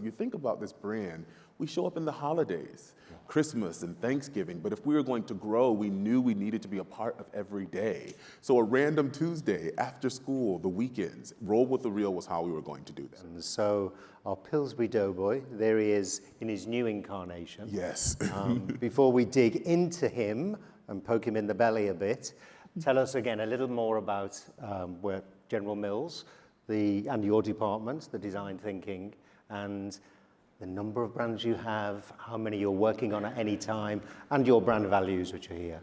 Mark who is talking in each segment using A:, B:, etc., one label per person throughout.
A: you think about this brand, we show up in the holidays, Christmas and Thanksgiving, but if we were going to grow, we knew we needed to be a part of every day. So a random Tuesday, after school, the weekends, roll with the reel was how we were going to do that.
B: And so our Pillsbury Doughboy, there he is in his new incarnation.
A: Yes.
B: Before we dig into him and poke him in the belly a bit, tell us again a little more about where General Mills, and your department, the design thinking, and the number of brands you have, how many you're working on at any time, and your brand values which are here.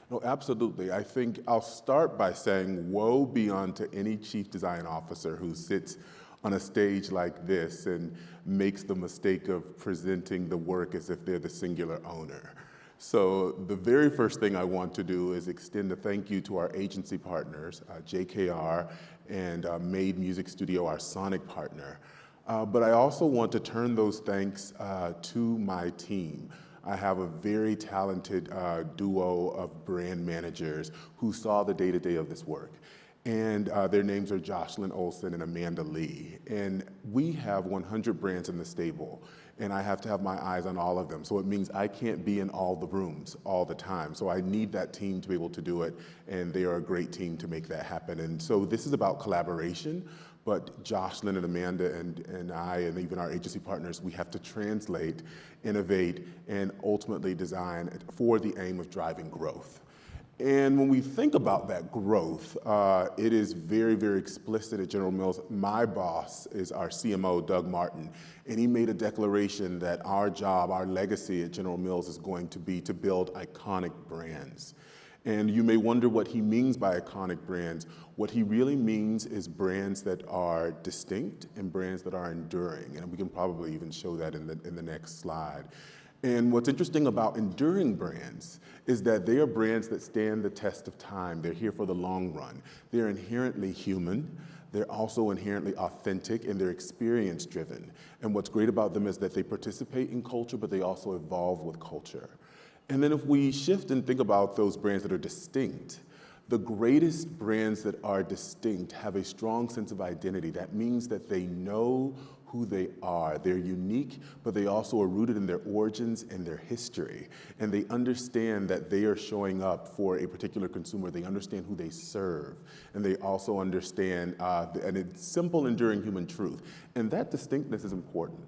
A: No, absolutely. I think I'll start by saying woe be unto any chief design officer who sits on a stage like this and makes the mistake of presenting the work as if they're the singular owner. So the very first thing I want to do is extend a thank you to our agency partners, JKR and Made Music Studio, our sonic partner. But I also want to turn those thanks to my team. I have a very talented duo of brand managers who saw the day-to-day of this work. And their names are Jocelyn Olson and Amanda Lee. And we have 100 brands in the stable, and I have to have my eyes on all of them. So it means I can't be in all the rooms all the time. So I need that team to be able to do it, and they are a great team to make that happen. And so this is about collaboration, but Jocelyn and Amanda and I and even our agency partners, we have to translate, innovate, and ultimately design for the aim of driving growth. And when we think about that growth, it is very, very explicit at General Mills. My boss is our CMO, Doug Martin, and he made a declaration that our job, our legacy at General Mills is going to be to build iconic brands. And you may wonder what he means by iconic brands. What he really means is brands that are distinct and brands that are enduring. And we can probably even show that in the next slide. And what's interesting about enduring brands is that they are brands that stand the test of time. They're here for the long run. They're inherently human. They're also inherently authentic, and they're experience driven. And what's great about them is that they participate in culture, but they also evolve with culture. And then if we shift and think about those brands that are distinct, the greatest brands that are distinct have a strong sense of identity. That means that they know who they are. They're unique, but they also are rooted in their origins and their history. And they understand that they are showing up for a particular consumer. They understand who they serve. And they also understand, and it's simple, enduring human truth. And that distinctness is important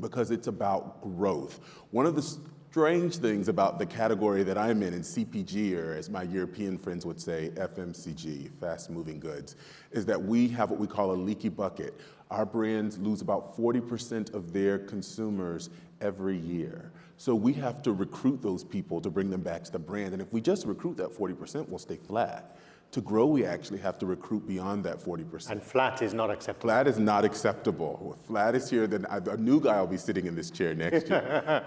A: because it's about growth. One of the strange things about the category that I'm in CPG, or as my European friends would say, FMCG, fast moving goods, is that we have what we call a leaky bucket. Our brands lose about 40% of their consumers every year. So we have to recruit those people to bring them back to the brand. And if we just recruit that 40%, we'll stay flat. To grow, we actually have to recruit beyond that 40%.
B: And flat is not acceptable.
A: Flat is not acceptable. If flat is here, then a new guy will be sitting in this chair next year.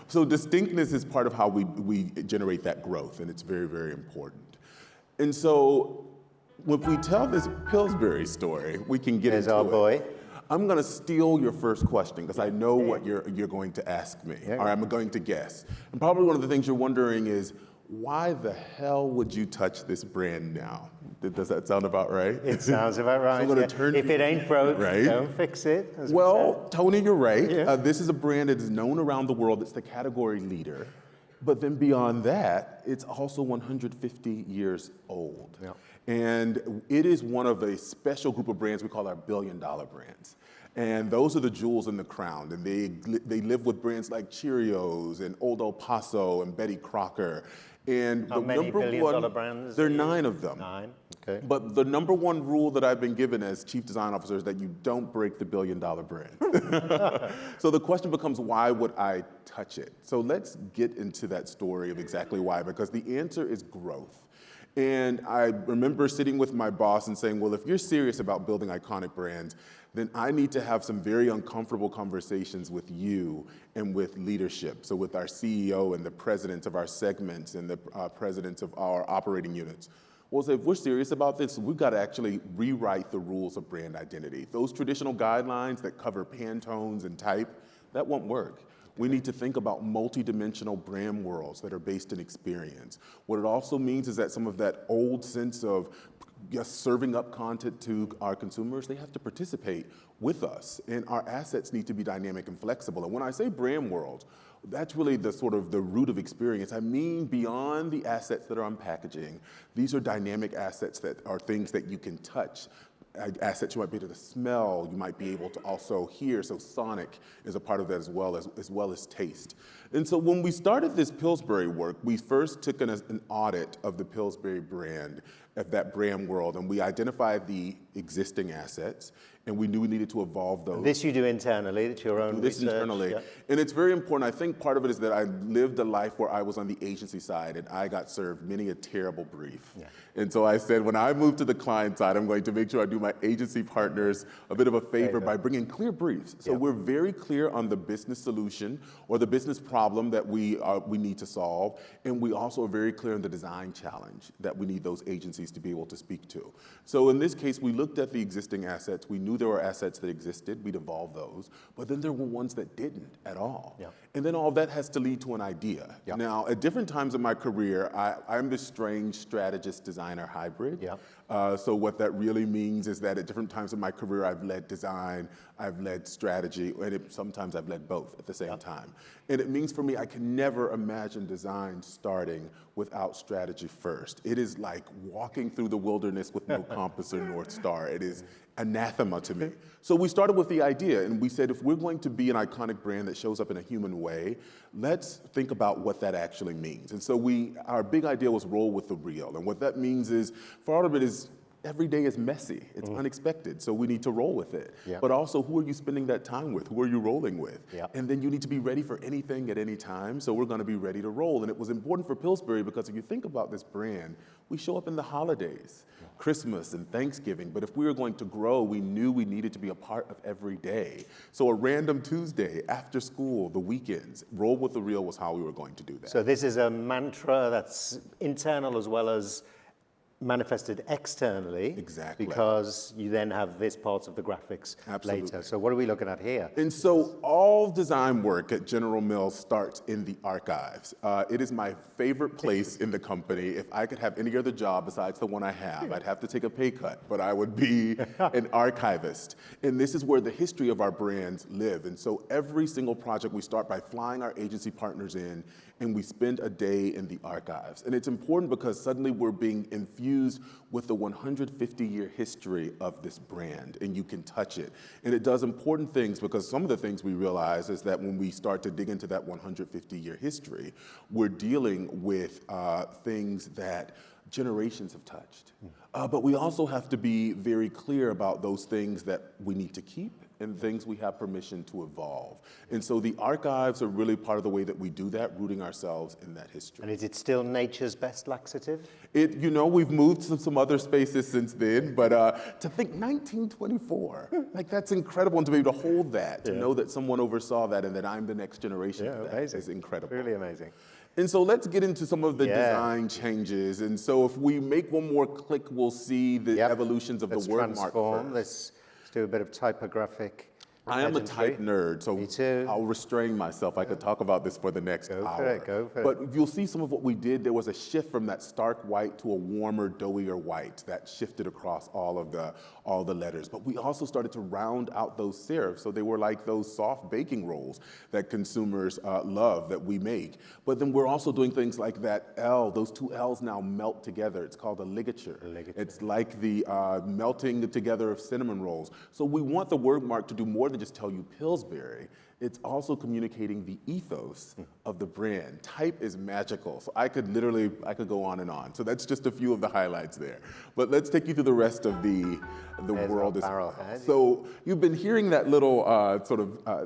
A: So distinctness is part of how we generate that growth, and it's very, very important. And so when we tell this Pillsbury story, we can get into it.
B: There's our boy.
A: I'm going to steal your first question because I know what you're going to ask me, or I'm going to guess. And probably one of the things you're wondering is, why the hell would you touch this brand now? Does that sound about right?
B: It sounds about right.
A: So
B: if it ain't broke,
A: right?
B: Don't fix it.
A: Well, Tony, you're right. Yeah. This is a brand that is known around the world. It's the category leader. But then beyond that, it's also 150 years old. Yeah. And it is one of a special group of brands we call our billion-dollar brands. And those are the jewels in the crown. And they live with brands like Cheerios and Old El Paso and Betty Crocker. And
B: how many billion-dollar brands?
A: There are 9 of them.
B: 9, okay.
A: But the number one rule that I've been given as chief design officer is that you don't break the billion-dollar brand. So the question becomes, why would I touch it? So let's get into that story of exactly why, because the answer is growth. And I remember sitting with my boss and saying, well, if you're serious about building iconic brands, then I need to have some very uncomfortable conversations with you and with leadership. So with our CEO and the presidents of our segments and the presidents of our operating units. Well, so if we're serious about this, we've got to actually rewrite the rules of brand identity. Those traditional guidelines that cover Pantones and type, that won't work. We need to think about multi-dimensional brand worlds that are based in experience. What it also means is that some of that old sense of serving up content to our consumers, they have to participate with us. And our assets need to be dynamic and flexible. And when I say brand world, that's really the sort of the root of experience. I mean, beyond the assets that are on packaging, these are dynamic assets that are things that you can touch, assets you might be able to smell, you might be able to also hear. So sonic is a part of that as well as taste. And so when we started this Pillsbury work, we first took an audit of the Pillsbury brand, of that brand world, and we identified the existing assets, and we knew we needed to evolve those.
B: This you do internally, it's your own
A: This
B: research.
A: internally.
B: Yeah.
A: And it's very important. I think part of it is that I lived a life where I was on the agency side and I got served many a terrible brief. Yeah. And so I said, when I move to the client side, I'm going to make sure I do my agency partners a bit of a favor by bringing clear briefs. So we're very clear on the business solution or the business problem that we need to solve. And we also are very clear on the design challenge that we need those agencies to be able to speak to. So in this case, we looked at the existing assets. We knew there were assets that existed. We'd evolved those. But then there were ones that didn't at all. Yeah. And then all that has to lead to an idea. Yeah. Now, at different times in my career, I'm this strange strategist designer hybrid. Yeah. So what that really means is that at different times in my career, I've led design, I've led strategy, and sometimes I've led both at the same time. And it means for me, I can never imagine design starting without strategy first. It is like walking through the wilderness with no compass or North Star. It is anathema to me. So we started with the idea, and we said, if we're going to be an iconic brand that shows up in a human way, let's think about what that actually means. And so our big idea was roll with the real. And what that means is, part of it is, every day is messy. It's unexpected, so we need to roll with it. Yeah. But also, who are you spending that time with? Who are you rolling with? Yeah. And then you need to be ready for anything at any time, so we're gonna be ready to roll. And it was important for Pillsbury because if you think about this brand, we show up in the holidays, Christmas and Thanksgiving, but if we were going to grow, we knew we needed to be a part of every day. So a random Tuesday, after school, the weekends, roll with the real was how we were going to do that.
B: So this is a mantra that's internal as well as manifested externally.
A: Exactly.
B: Because you then have this part of the graphics later. So what are we looking at here?
A: And so all design work at General Mills starts in the archives. It is my favorite place in the company. If I could have any other job besides the one I have, I'd have to take a pay cut, but I would be an archivist. And this is where the history of our brands live. And so every single project we start by flying our agency partners in, and we spend a day in the archives. And it's important because suddenly we're being infused with the 150-year history of this brand, and you can touch it. And it does important things because some of the things we realize is that when we start to dig into that 150-year history, we're dealing with things that generations have touched. But we also have to be very clear about those things that we need to keep and things we have permission to evolve. And so the archives are really part of the way that we do that, rooting ourselves in that history.
B: And is it still nature's best laxative?
A: We've moved to some other spaces since then, but to think 1924, like that's incredible, and to be able to hold that, to know that someone oversaw that and that I'm the next generation of that is incredible.
B: Really amazing.
A: And so let's get into some of the design changes. And so if we make one more click, we'll see the evolutions of the word mark first.
B: Let's do a bit of typographic.
A: I am a type nerd, so
B: Me too.
A: I'll restrain myself. I could talk about this for the next hour.
B: Go for it.
A: But you'll see some of what we did. There was a shift from that stark white to a warmer, doughier white that shifted across all the letters. But we also started to round out those serifs, so they were like those soft baking rolls that consumers love that we make. But then we're also doing things like that L. Those two L's now melt together. It's called a ligature. It's like the melting together of cinnamon rolls. So we want the word mark to do more than just tell you Pillsbury. It's also communicating the ethos of the brand. Type is magical, so I could go on and on. So that's just a few of the highlights there. But let's take you through the rest of the world. So you've been hearing that little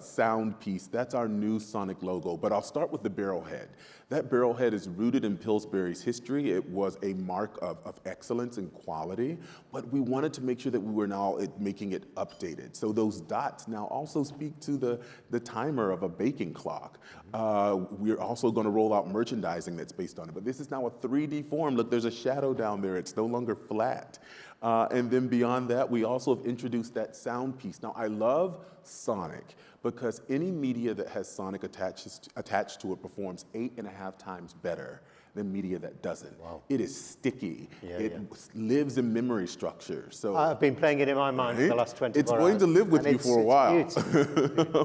A: sound piece. That's our new Sonic logo, but I'll start with the barrel head. That barrel head is rooted in Pillsbury's history. It was a mark of excellence and quality, but we wanted to make sure that we were now making it updated. So those dots now also speak to the timer of a baking clock. We're also going to roll out merchandising that's based on it, but this is now a 3D form. Look, there's a shadow down there. It's no longer flat. And then beyond that, we also have introduced that sound piece. Now, I love Sonic because any media that has Sonic attached to it performs 8.5 times better than media that doesn't.
B: Wow.
A: It is sticky.
B: Yeah,
A: it
B: yeah.
A: lives in memory structure. So
B: I've been playing it in my mind for the last 24 hours.
A: it's going to live with
B: and
A: you for a while.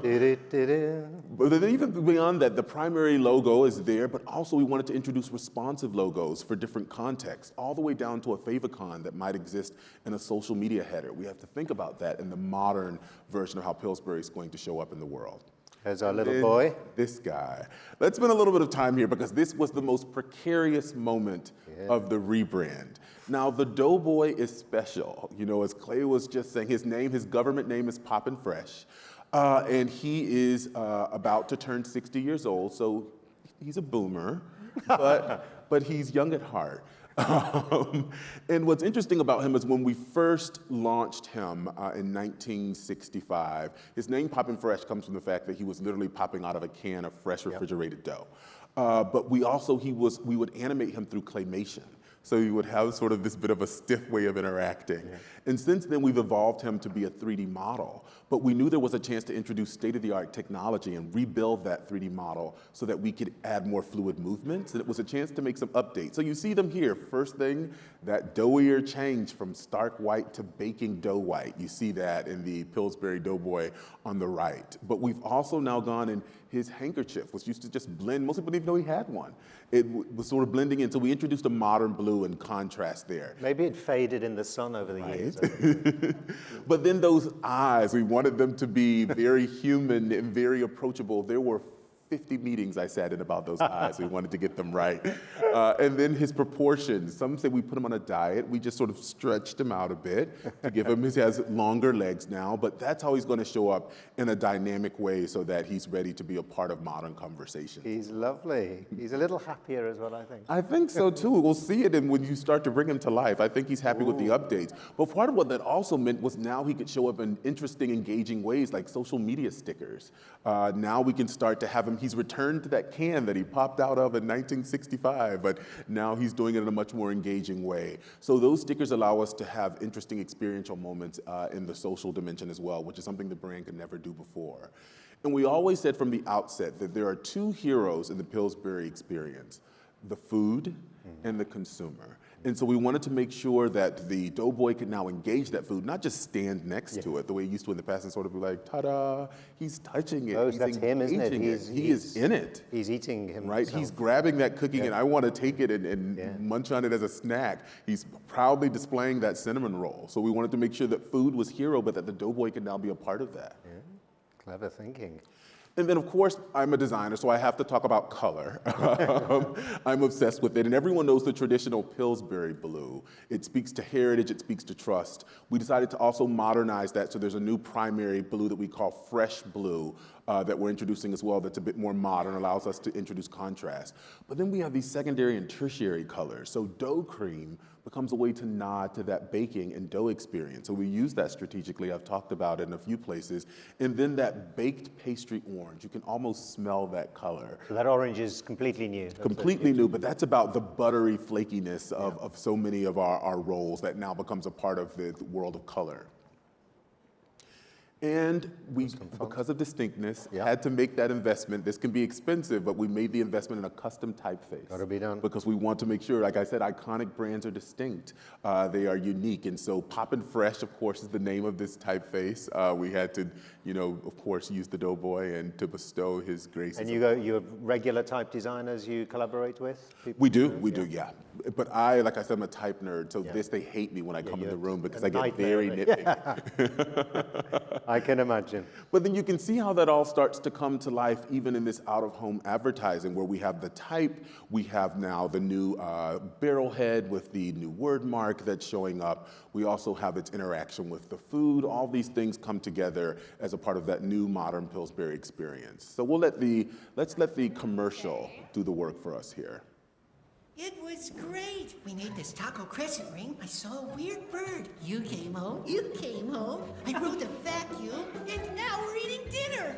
B: Beautiful.
A: But then even beyond that, the primary logo is there, but also we wanted to introduce responsive logos for different contexts, all the way down to a favicon that might exist in a social media header. We have to think about that in the modern version of how Pillsbury is going to show up in the world.
B: There's our little boy.
A: This guy. Let's spend a little bit of time here because this was the most precarious moment of the rebrand. Now, the Doughboy is special. You know, as Clay was just saying, his government name is Poppin' Fresh. And he is about to turn 60 years old, so he's a boomer, but he's young at heart. And what's interesting about him is when we first launched him in 1965, his name Poppin' Fresh comes from the fact that he was literally popping out of a can of fresh refrigerated dough. But we would animate him through claymation. So you would have sort of this bit of a stiff way of interacting. Yeah. And since then, we've evolved him to be a 3D model. But we knew there was a chance to introduce state-of-the-art technology and rebuild that 3D model so that we could add more fluid movements. And it was a chance to make some updates. So you see them here. First thing, that doughier change from stark white to baking dough white. You see that in the Pillsbury Doughboy on the right. But we've also now gone in his handkerchief, which used to just blend. Most people didn't even know he had one. It was sort of blending in. So we introduced a modern blue and contrast there.
B: Maybe it faded in the sun over the years.
A: But then those eyes, we wanted them to be very human and very approachable. There were 50 meetings I sat in about those eyes. We wanted to get them right. And then his proportions. Some say we put him on a diet. We just sort of stretched him out a bit to give him, he has longer legs now, but that's how he's going to show up in a dynamic way so that he's ready to be a part of modern conversation.
B: He's lovely. He's a little happier as well, I think.
A: I think so too. We'll see it when you start to bring him to life. I think he's happy with the updates. But part of what that also meant was now he could show up in interesting, engaging ways like social media stickers. Now we can start to have him, he's returned to that can that he popped out of in 1965, but now he's doing it in a much more engaging way. So those stickers allow us to have interesting experiential moments in the social dimension as well, which is something the brand could never do before. And we always said from the outset that there are two heroes in the Pillsbury experience, the food and the consumer. And so we wanted to make sure that the Doughboy could now engage that food, not just stand next to it the way he used to in the past and sort of be like, ta-da, he's touching it.
B: Oh,
A: he's
B: that's him, isn't it?
A: He is in it.
B: He's eating himself.
A: Right? He's grabbing that cookie and I want to take it and munch on it as a snack. He's proudly displaying that cinnamon roll. So we wanted to make sure that food was hero, but that the Doughboy could now be a part of that.
B: Yeah. Clever thinking.
A: And then, of course, I'm a designer, so I have to talk about color. I'm obsessed with it, and everyone knows the traditional Pillsbury blue. It speaks to heritage, it speaks to trust. We decided to also modernize that, so there's a new primary blue that we call Fresh Blue that we're introducing as well that's a bit more modern, allows us to introduce contrast. But then we have these secondary and tertiary colors. So dough cream becomes a way to nod to that baking and dough experience. So we use that strategically. I've talked about it in a few places. And then that baked pastry orange, you can almost smell that color.
B: So that orange is completely new.
A: Completely new, but that's about the buttery flakiness of so many of our rolls that now becomes a part of the world of color. And we, because of distinctness, had to make that investment. This can be expensive, but we made the investment in a custom typeface.
B: Gotta be done.
A: Because we want to make sure, like I said, iconic brands are distinct. They are unique. And so Poppin' Fresh, of course, is the name of this typeface. We had to, you know, of course, use the Doughboy and to bestow his graces.
B: And you have regular type designers you collaborate with?
A: We do, yeah. But like I said, I'm a type nerd, so they hate me when I come in the room because I get very nitpicky.
B: I can imagine.
A: But then you can see how that all starts to come to life even in this out-of-home advertising where we have the type, we have now the new barrel head with the new word mark that's showing up. We also have its interaction with the food. All these things come together as a part of that new modern Pillsbury experience. So let's let the commercial do the work for us here.
C: It was great. We made this taco crescent ring. I saw a weird bird. You came home. You came home. I rode a vacuum, and now we're eating dinner.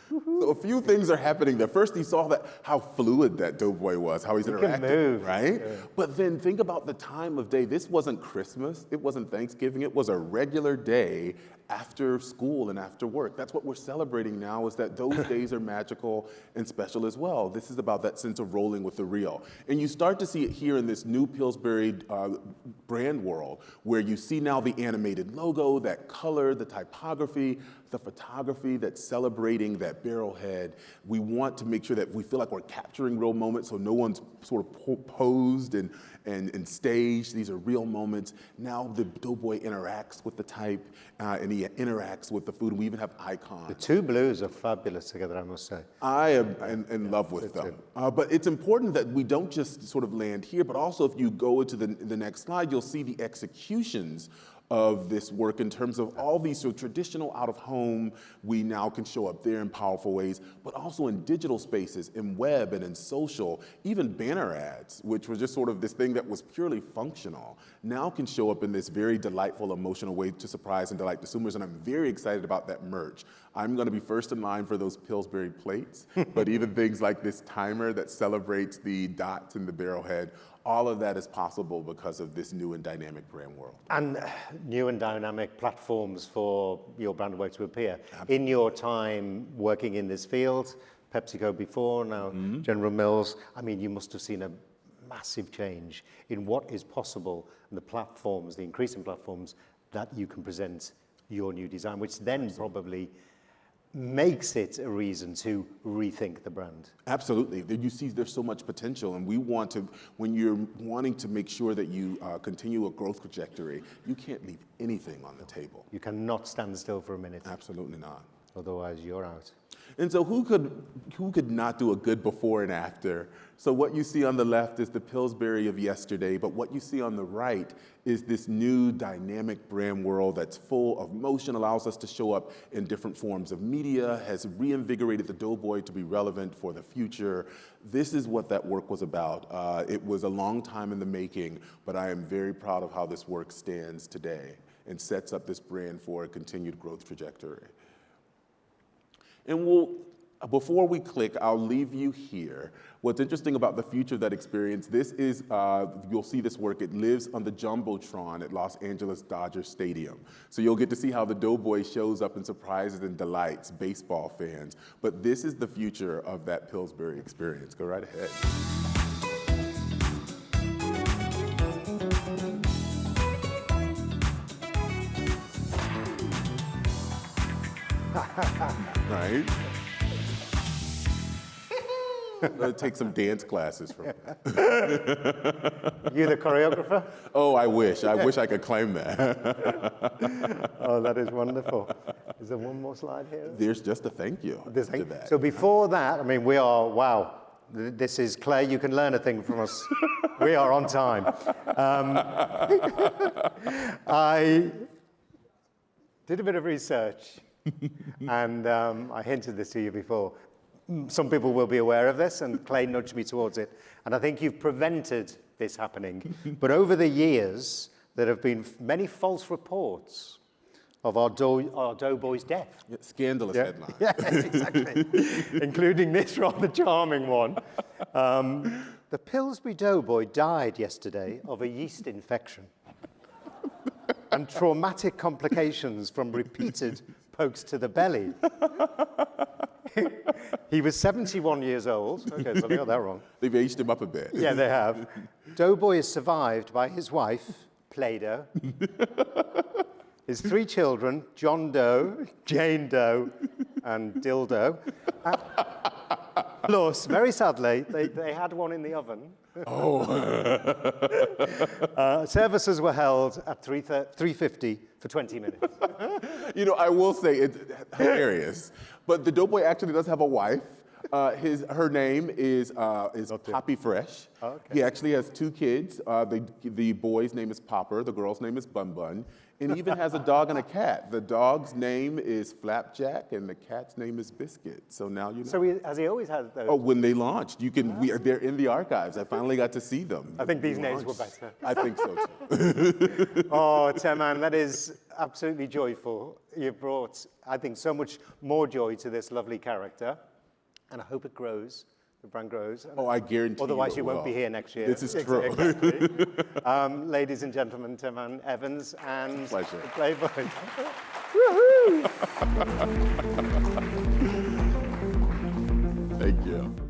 A: So a few things are happening there. First, you saw how fluid that Doughboy was, how he's interacting, right? Yeah. But then think about the time of day. This wasn't Christmas. It wasn't Thanksgiving. It was a regular day after school and after work. That's what we're celebrating now, is that those days are magical and special as well. This is about that sense of rolling with the real. And you start to see it here in this new Pillsbury brand world, where you see now the animated logo, that color, the typography, the photography that's celebrating that barrel head. We want to make sure that we feel like we're capturing real moments, so no one's sort of posed and staged. These are real moments. Now the Doughboy interacts with the type, and he interacts with the food. We even have icons.
B: The two blues are fabulous together, I must say.
A: I am in love with them. But it's important that we don't just sort of land here, but also if you go into the next slide, you'll see the executions of this work in terms of all these sort of traditional out-of-home, we now can show up there in powerful ways, but also in digital spaces, in web and in social, even banner ads, which was just sort of this thing that was purely functional, now can show up in this very delightful, emotional way to surprise and delight consumers, and I'm very excited about that merch. I'm gonna be first in line for those Pillsbury plates, but even things like this timer that celebrates the dots in the barrel head, all of that is possible because of this new and dynamic brand world.
B: And new and dynamic platforms for your brand work to appear. Absolutely. In your time working in this field, PepsiCo before, now General Mills, I mean, you must have seen a massive change in what is possible and the platforms, the increasing platforms that you can present your new design, which then probably makes it a reason to rethink the brand.
A: Absolutely. You see there's so much potential, and we want to, when you're wanting to make sure that you continue a growth trajectory, you can't leave anything on the table.
B: You cannot stand still for a minute.
A: Absolutely not.
B: Otherwise, you're out.
A: And so who could not do a good before and after? So what you see on the left is the Pillsbury of yesterday, but what you see on the right is this new dynamic brand world that's full of motion, allows us to show up in different forms of media, has reinvigorated the Doughboy to be relevant for the future. This is what that work was about. It was a long time in the making, but I am very proud of how this work stands today and sets up this brand for a continued growth trajectory. And before we click, I'll leave you here. What's interesting about the future of that experience, this is, you'll see this work, it lives on the Jumbotron at Los Angeles Dodger Stadium. So you'll get to see how the Doughboy shows up and surprises and delights baseball fans. But this is the future of that Pillsbury experience. Go right ahead. Right? I'll take some dance classes from
B: You the choreographer?
A: Oh, I wish I could claim that.
B: Oh, that is wonderful. Is there one more slide here?
A: There's just a thank you to that.
B: So before that, I mean, we are, wow, this is Clay, you can learn a thing from us. We are on time. I did a bit of research, and I hinted this to you before. Some people will be aware of this, and Clay nudged me towards it. And I think you've prevented this happening. But over the years, there have been many false reports of our Doughboy's death.
A: Scandalous headline.
B: Yeah, exactly. Including this rather charming one. The Pillsbury Doughboy died yesterday of a yeast infection and traumatic complications from repeated pokes to the belly. He was 71 years old. Okay, so they got that wrong.
A: They've aged him up a bit.
B: Yeah, they have. Doughboy is survived by his wife, Play-Doh, his 3 children, John Doe, Jane Doe, and Dildo. Plus, very sadly, they had one in the oven.
A: Oh.
B: Services were held at 3:50 for 20 minutes.
A: You know, I will say it's hilarious, but the Doughboy actually does have a wife. Her name is Poppy Fresh.
B: Oh, okay.
A: He actually has 2 kids. The boy's name is Popper. The girl's name is Bun Bun. And he even has a dog and a cat. The dog's name is Flapjack, and the cat's name is Biscuit. So now you know.
B: So has he always had those?
A: Oh, when they launched, they're in the archives. I finally got to see them.
B: I think these names were better.
A: I think so too.
B: Oh, Teman, that is absolutely joyful. You've brought, I think, so much more joy to this lovely character, and I hope it grows. the brand grows.
A: Oh, I guarantee
B: Otherwise,
A: it
B: you won't
A: will.
B: be here next year.
A: This is true.
B: Exactly. Ladies and gentlemen, Teman Evans and
A: Pleasure.
B: the Playboy.
A: Thank you.